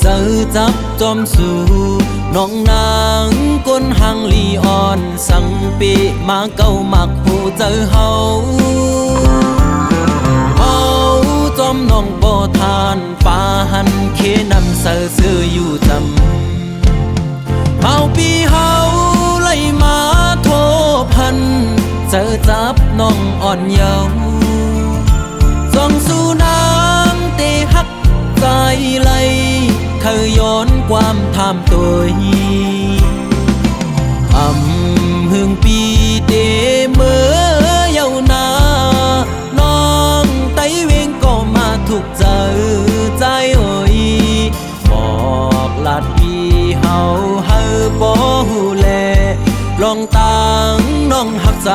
เจอจับจอมสู่น้องนางก้นหังลีอ่อนสังปีมาเก้ามักหูเจอเฮาจอมน้องบ่ทานป่าหันเคนำเสือซื้ออยู่จำเฮาปีเฮาไล่มาโทพันเจอจับน้องอ่อนเยาว์ส่องสู่นางเตหักใจไหลเคยย้อนความทำตัวหึงปีเตเมื่อเยาวนานองไตเวงก็มาถูกเจอใจเอ่ยบอกลาดปีเฮาบ่หูแลลองตังน้องหักใจ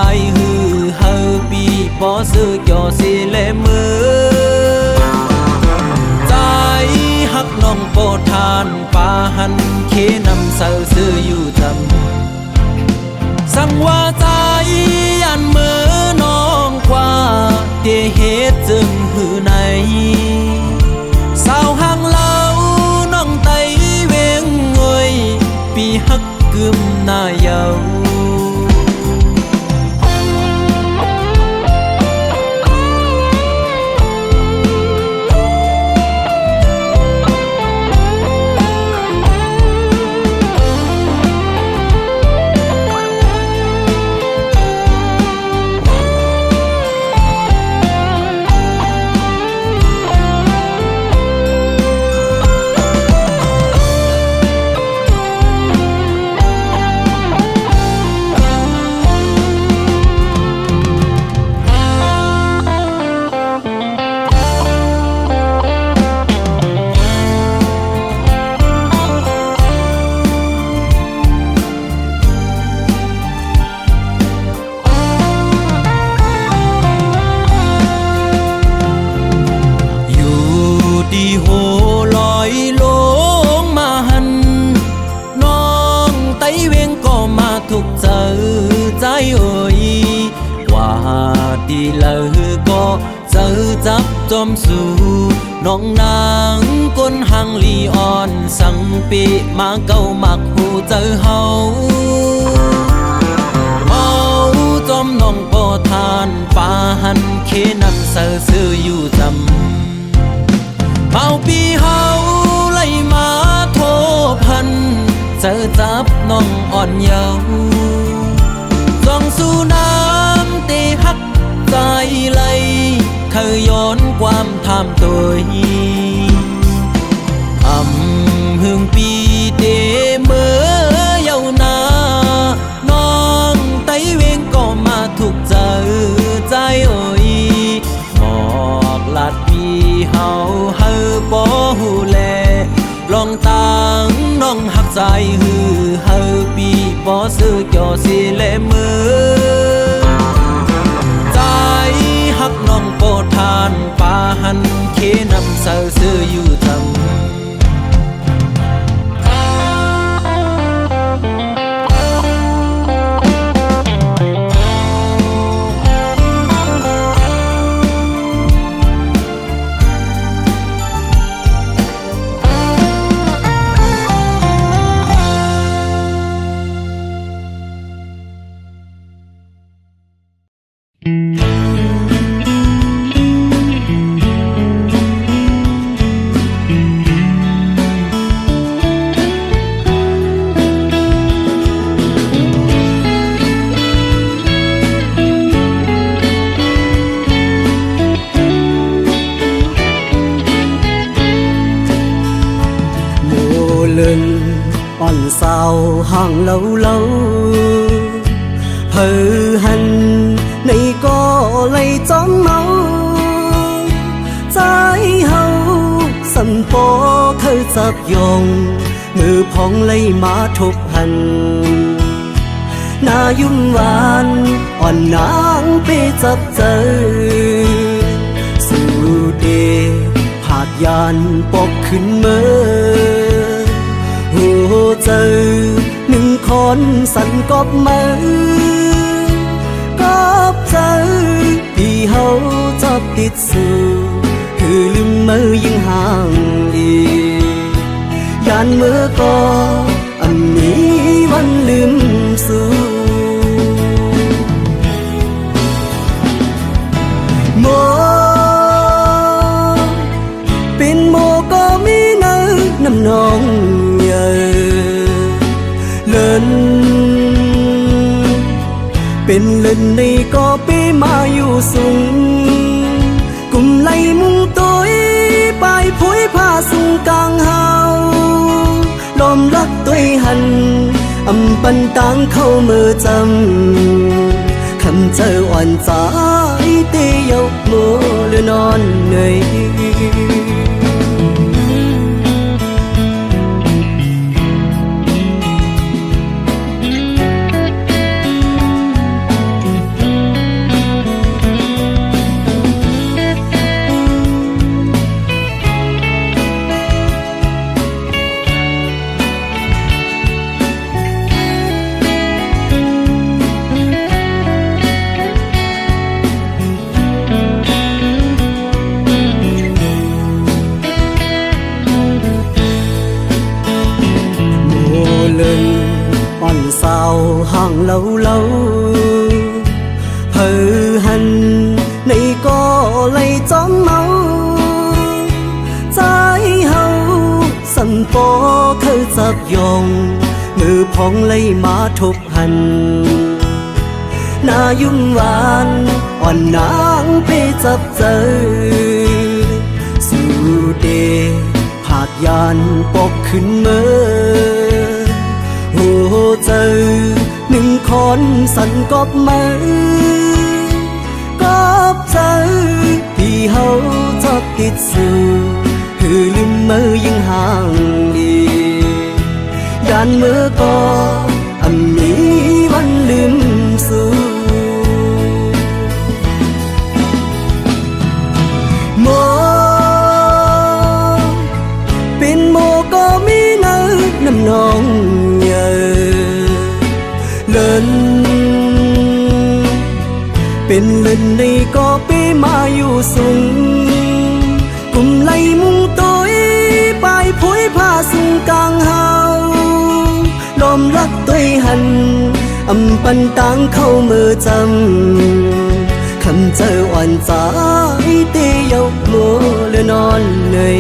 ปีบ่ซื้อจ่อสิเลมือใจหักน้องโปรทานป่าหันเคนำเสือซื้ออยู่จำสั่งว่าใจยันมือน้องกว่าเตเหตุจึงหือในสาวห่างเล่าน้องไตเวงเอ่ยปีหักกึมหน้าเยาดีโหลอยลงมาหันน้องไตเวงก็มาถูกเจอใจเอ่ยว่าดีเลยก็เจอจับจอมสู่น้องนางก้นหังลีอ่อนสังปีมาเก้ามักหูเจอเฮาจอมน้องบ่ทานป่าหันเคนำเสือซื้ออยู่จำเมาปีเฮาไล่มาโทพันเจอจับน้องอ่อนเยาว์ส่องสู่น้ำเตหักใจไหลเคยย้อนความทำตัวหึงปีเตเมื่อเยาวนานองไตเวงก็มาถูกเจอใจเอ่ยบอกลาดปีเฮาบ่หูแลลองตังน้องหักใจปีบ่ซื้อจ่อสิเลมือใจหักน้องโปรทานป่าหันเคนำเสือซื้ออยู่จำอ่อนสาวห่างเล่าหันในก็เลยจ้องเมาใจเฮาสันปอเคยจับยองมือพองเลยมาทบหันนายุ่มหวานอ่อนนางไปจับเจอสู่เดผาดยานปอกขึ้นเมื่อเจอหนึ่งคนสั่นกอบมือกอบเจอที่เฮาจับติดสู่คือลืมมือยังห่างอี ยานเมื่อก็อันนี้วันลืมสู่โมเป็นโมก็มีเนื้อน้ำนองเยอะเลินเป็นเล่นในก็ปีมาอยู่สูงกุมไล่มุงตัวไปผุยผ้าสูงกลางเฮาลมรักตัวหันอำปันตังเข้ามือจำคำเจออ่อนใจเตยกมือหรือนอนเหนื่อยอ่อนสาวห่างเล่าเพอหันในก็เลยจอมเมาใจเฮาสั่นปอเขาจับยองมือพองเลยมาทบหันหน้ายุ่งหวานอ่อนนางไปจับเจอสู่เดผาดยานปกขึ้นเมื่อโอ้เจอหนึ่งคนสั่นกบมือกบเจอที่เฮาชอบติดสู่คือลืมมือยังห่างดียานมือก็อันนี้วันลืมสู่โมเป็นโมก็มีเนื้อน้ำนองเยอะเลินเป็นเล่นในก็ปีมาอยู่สูงกุมไล่มุงตัวไปผุยผ้าสูงกลางเฮาลมรักตัวหันอำปันตังเข้ามือจำคำเจออ่อนใจเตยกมือหรือนอนเหนื่อย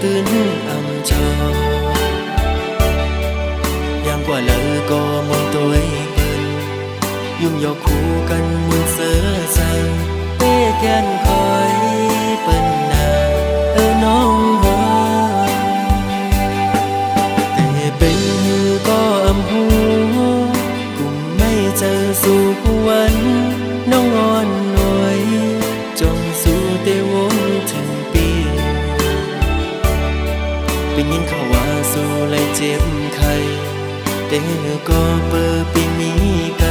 ตื่นอำจอยังกว่าเลอก็มองตัวเปิ้นยุ่งยอกคู่กันมุนเสือใส่เต้แกนคอยเปิ้นนาน้องหัวแต่เป็นหือก็อำหูกุมไม่เจอสู่วันน้องอ่อนหน่วยจงสู่เตวงถึงปีเป็นยินเขาว่าสู้เลยเจ็บไข้แต่ก็เปิดปีมีไกล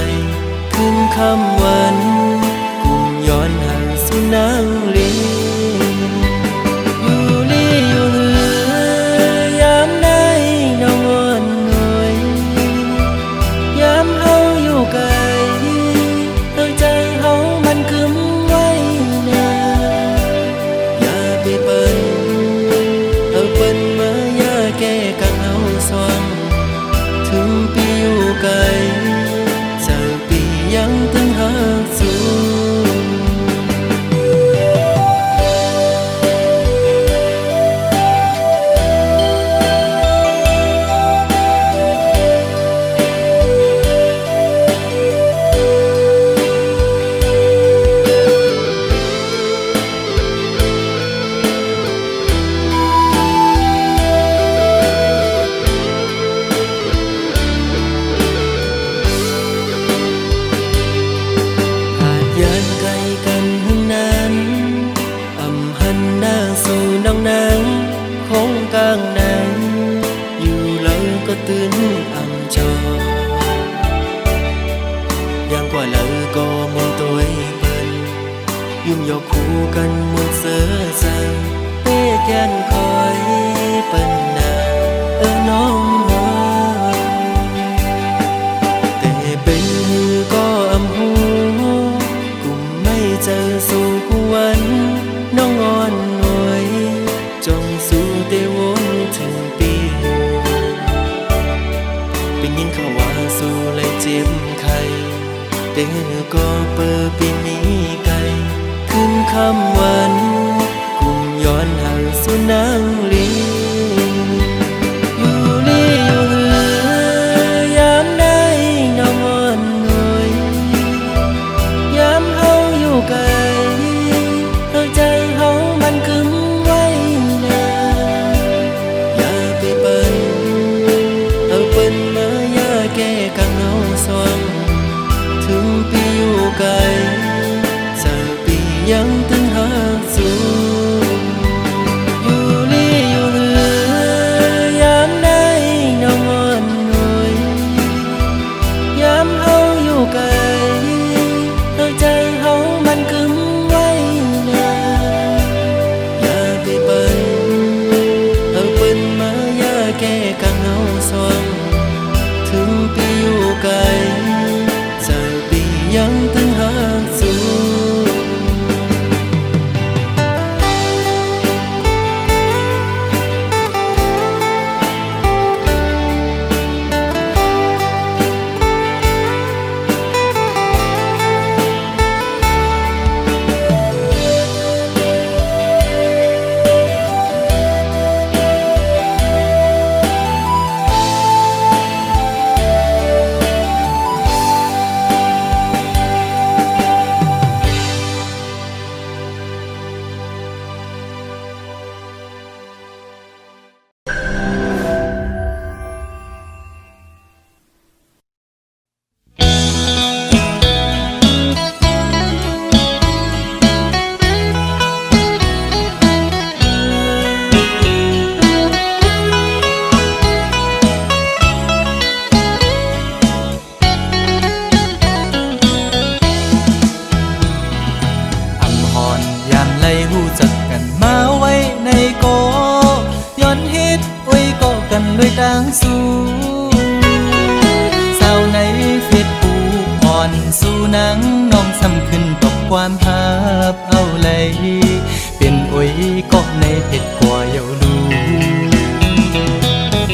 ขึ้นคำวันกุมย้อนหาสู่นางลีอยู่ลีอยู่เหือยามใดน้องอ่อนหน่วยยามเฮาอยู่ไกลใจเฮามันคึมไว้นาอย่าไปเปิ้นเปิ้นมาอย่าแก้กังเฮาสว่างถึงปีอยู่ไกลเจอปียังตึงหาก ตื่นอังจอยังกว่าเลอก็มุนตัวเปิ้นยุ่งยอกคู่กันมุนเสือใจเป้แกนคอยเปิ้นนาน้องแต่เป็นก็อำหูกุมไม่เจอสู่กวนน้องอ่อนหน่วยจงสู่เตวนถึงปีเป็นยินเขาว่าสู่เลยเจ็บไข้แต่ก็เปิดปีนี้ไกลขึ้นคำวันกุมย้อนหาสู่นางลีอยู่ลีอยู่เหือยามได้น้องอ่อนหน่วยยามเฮาอยู่ไกลใจเฮามันกึมไว้นาอย่าไปเปิ้นเอาเปิ้นมาอย่าแก้กังเอาสวงถึงปีอยู่ไกลจะปียังตึงหาสู่อยู่ลีอยู่เหือยามได้น้องอ่อนหน่วยยามเฮาอยู่ไกลใจเฮามันกึมไว้นาอย่าไปเปิ้นเอาเปิ้นมาอย่าแก้กังเอาสวงถึงปีอยู่ไกลจะปียังตึงหาสู่สู่สาวในเฟซบุ๊กอ่อนสู่นางน้องซ้ำขึ้นตกความภาพเอาเลยเป็นอ้ยก็ในเพจกว่าเยาลู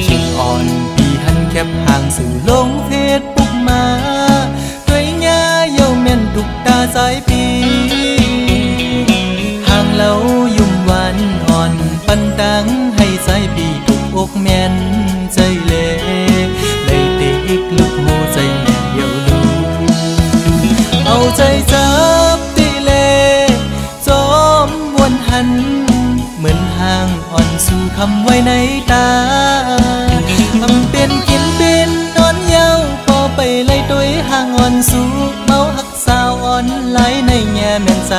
คิดอ่อนปีหันแคบห่างสู่ลงเฟซบุ๊กมาด้วยยาเยาแม่นทุกตาสายปีห่างเรายุ่มหวานอ่อนปันตังให้สายปีทุกอกแม่นใจเล่เลยติกลุกโมใจแม่เยาลูเอาใจจับตีเล่จอมวนหันเหมือนห่างอ่อนสู่คำไว้ในตาทำเป็นกินเป็นนอนเยาพอไปเลยตัวห่างอ่อนสู่เมาหักสาวอ่อนไหลในแง่แม่นใจ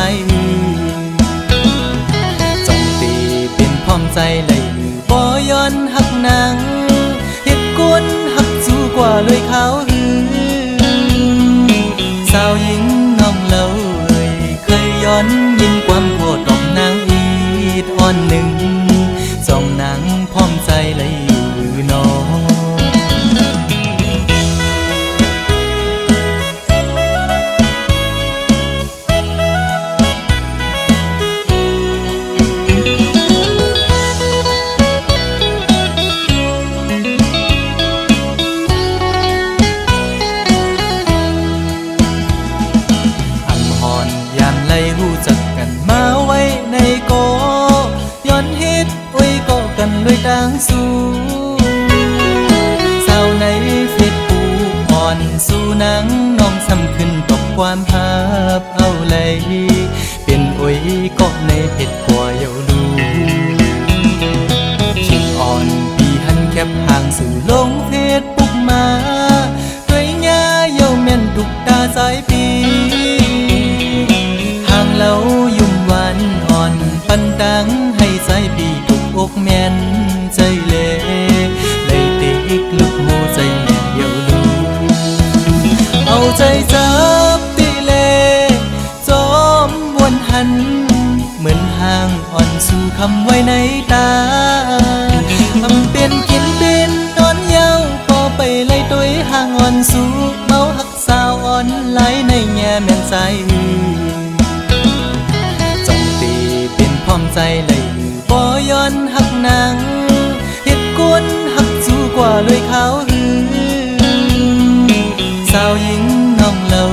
จงตีเป็นพร้อมใจเลยบ่ย้อนหักนางเฮ็ดกวนหักสู้กว่าเลยเขาสาวหญิงน้องเล่าเคยย้อนยินความโกรธของนางอีดอ่อนหนึ่งสองนางพร้อมใจเลยอยู่น้อง างสู่สาวในเฟซบุ๊กอ่อนสู่นางน้องซ้ำขึ้นตกความภาพเอาเลยเป็นอ้ยก็ในเพจกว่าเยาลูคิดอ่อนปีหันแคบห่างสู่ลงเฟซบุ๊กมาด้วยยาเยาแม่นทุกตาสายปีห่างเรายุ่มหวานอ่อนปันตังให้สายปีทุกอกแม่นใจเล่เลยติกลุกโม อ่อนสู่คำไว้ในตาทำเป็นกินเป็นนอนเย้าพอไปเลยตัวห่างอ่อนสู่เมาหักสาวอ่อนไหลในแง่แม่นใจจงตีเป็นพร้อมใจเลยบ่ย้อนหักนางเหตุกวนหักสู้กว่าเลยเขาสาวหญิงน้องเล่า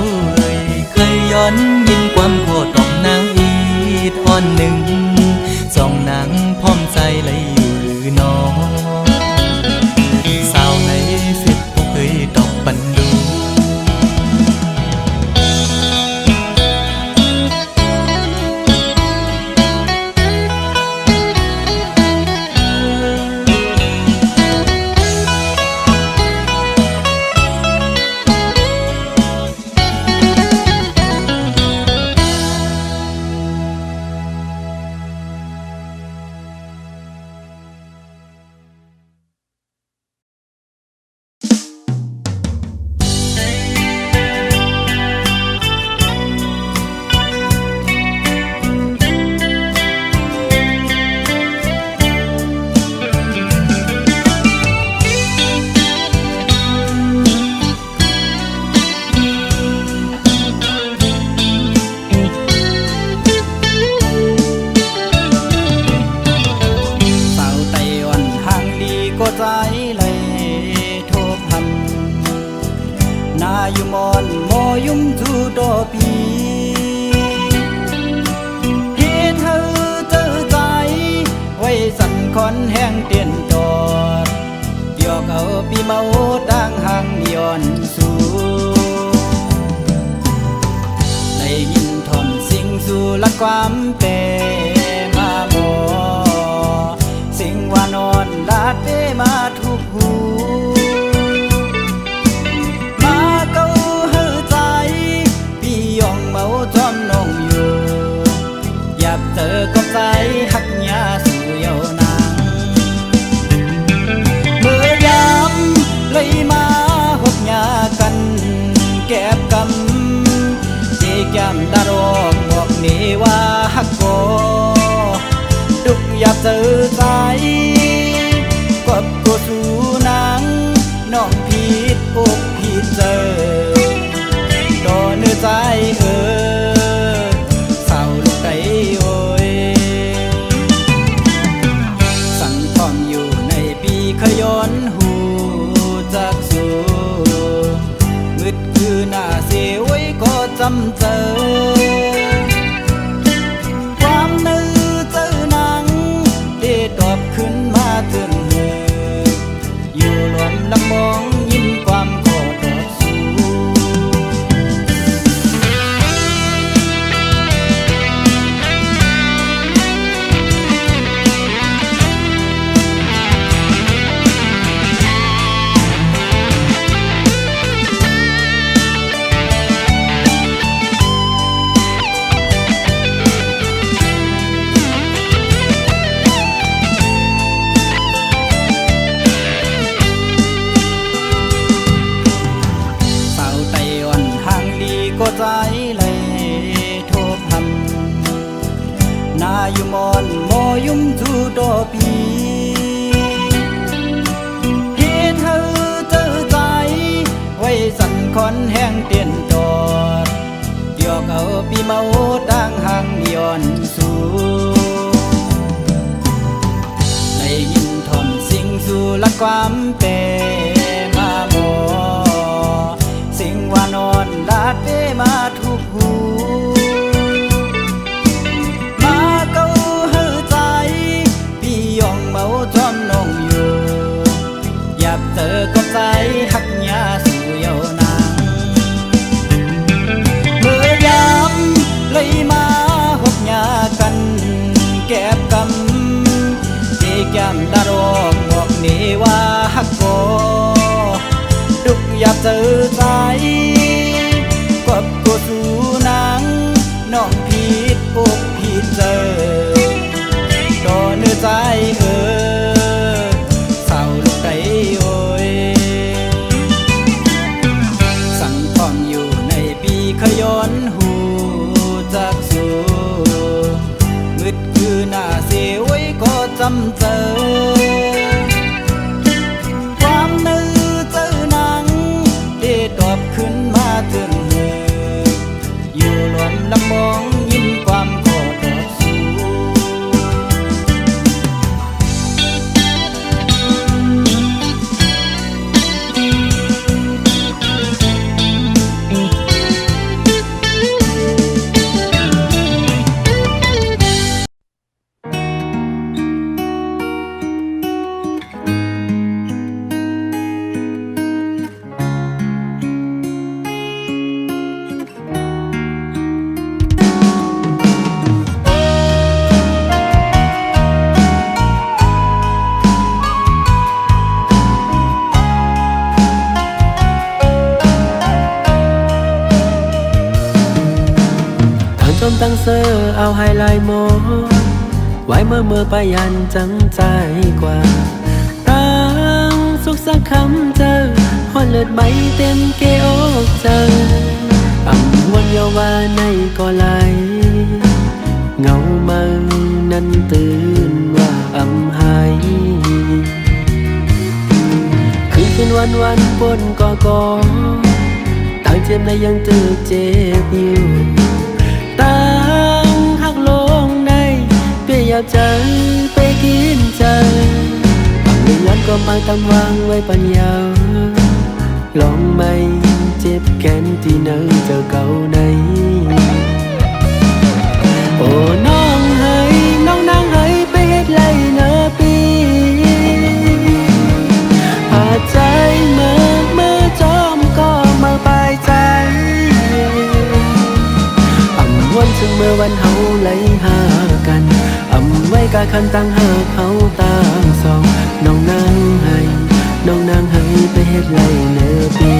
เคยย้อนยินความโคตรของนางอีดอ่อนหนึ่งสองนางพร้อมใจเลยอยู่หรือน้องสาวในเฟซบุ๊กเคยตอบปันดูใจเลยโทบหันนาอยู่มอนโมยุ่มจูโดปีเฮ็ดเธอเจอใจไว้สั่นคอนแห้งเตียนจอดเดียวเขาปีเมาดังห่างย้อนสู่ได้ยินทอมสิ่งสู่ละความเปมาโมสิ่งว่านอนลาดเดมาทุกหูมาเก้าเฮือใจพี่ยองเมาจอมนองอยู่อยากเจอกับใจหักยาสู่เยาวนางเมื่อยามเลยมาหกยากันแก็บกำเจแก้มดารองบอกนี่ว่าหักโกดุกอยากเจอใจกับกูสู่นางน้องผิดอกผิดเจอต่อเนื้อใจเศร้าลูกไก่โอยสั่งพร้อมอยู่ในปีขย้อนหูจากสู่มืดคือหน้าเสียไว้ก็จำเจอตอบขึ้นมาถึงเธออยู่รวมลำมองยิ้มความโกรธสู้ก็ใจเลยโทบหันนาอยู่มอนโมยุ่มจูโดปีเฮ็ดเธอเจอใจไว้สั่นคอนแห้งเตียนจอดเดียวเขาปีเมาดังห่างย้อนสู่ได้ยินทอมสิ่งสู่ละความเปมาโมสิ่งว่านอนลาดเดมาทุกหูมาเก้าเฮือใจพี่ยองเมาจอมนองอยู่อยากเจอกับใจหักยาสู่เยาวนางเมื่อยามเลยมาหกยากันแก็บกำที่แก้มดารองบอกนี่ว่าหักโกดุกอยากเจอใจกับกูสู่นางน้องผิดอกผิดเจอต่อเนื้อใจเศร้าลูกไก่โอยสั่งพร้อมอยู่ในปีขย้อนหูจากสู่มืดคือหน้า จำเจอความนึกเจอหนังที่ตอบขึ้นมาถึงเธออยู่หลวนลำมองยิ้มความขอตอบสู้จมตั้งเซอร์เอาไฮไลท์โมไว้เมื่อไปยันจังใจกว่าตั้งสุขสักคำเจอหอนเลือดไหมเต็มเกอกเจออ่ำวันเยาวาในก็ไหลเงามานั้นตื่นว่าอ่ำหายคืนวันปนก่อตั้งเจ็บในยังตึกเจ็บอยู่ตั้งหักลงในเปียอยากใจไปกินใจบางย้อนก็มาตำวางไว้ปัญญาลองไม่เจ็บแค้นที่เนอเจอเก่าในโอ้น้องเฮ้ยน้องนางเฮ้ยไปเฮ็ดไรเนอปีหาใจเมื่อจอมก็มาปลายใจวันซึ่งเมื่อวันเฮาไหลหากันไว้กะคันตั้งหาเขาตางสองน้องนางให้ไปเฮ็ดไรเนอปี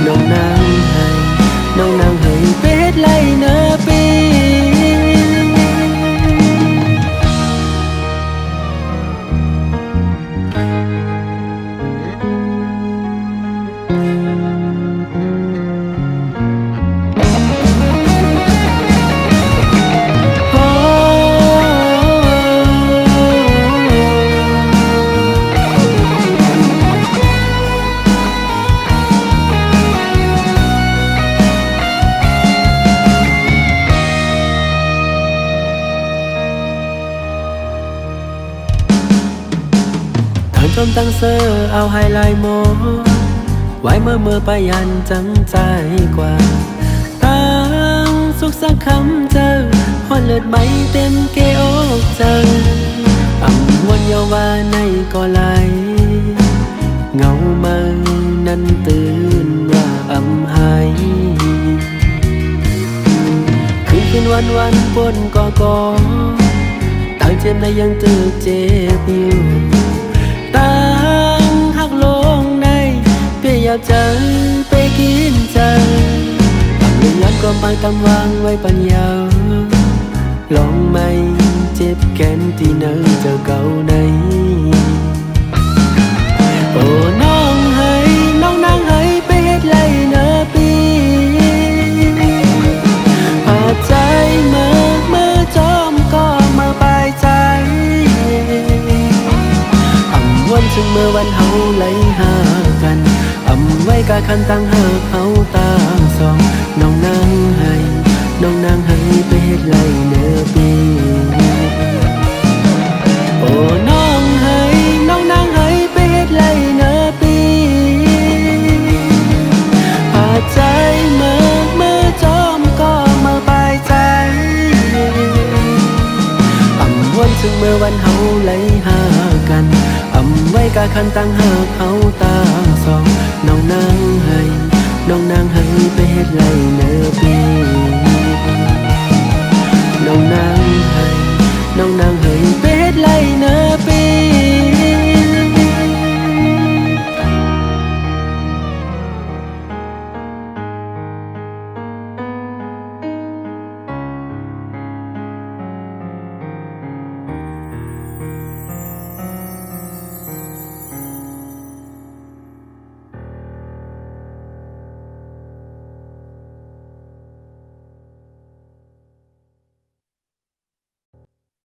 น้องนางให้ไปเฮ็ดไรเนอปีจมตั้งเซอร์เอาไฮไลท์โมไว้เมื่อไปยันจังใจกว่าตั้งสุขสักคำเจอหอนเลือดไหมเต็มเกอกเจออ่ำวันเยาวาในก็ไหลเงามานั้นตื่นว่าอ่ำหายคืนวันปนก่อตั้งเจ็บในยังตึกเจ็บอยู่ตั้งหักลงในเปียอยากใจไปกินใจบางย้อนก็มาตำวางไว้ปัญญาลองไม่เจ็บแค้นที่เนอเจอเก่าในโอ้น้องเฮ้ยน้องนางเฮ้ยไปเฮ็ดไรเนอปีหาใจเมื่อจอมก็มาปลายใจวันซึ่งเมื่อวันเฮาไหลหากันไว้กะคันตั้งหาเขาตางสองน้องนางให้ไปเฮ็ดไรเนอปีโอ้น้องเฮ้ยน้องนางให้ไปเฮ็ดไรเนอปีหาใจเมื่อจอมก็มาปลายใจวันซึ่งเมื่อวันเฮาไหลหากันไว้กะคันตั้งหาเขาตางสองน้องนางให้ไปเฮ็ดไรเนอปี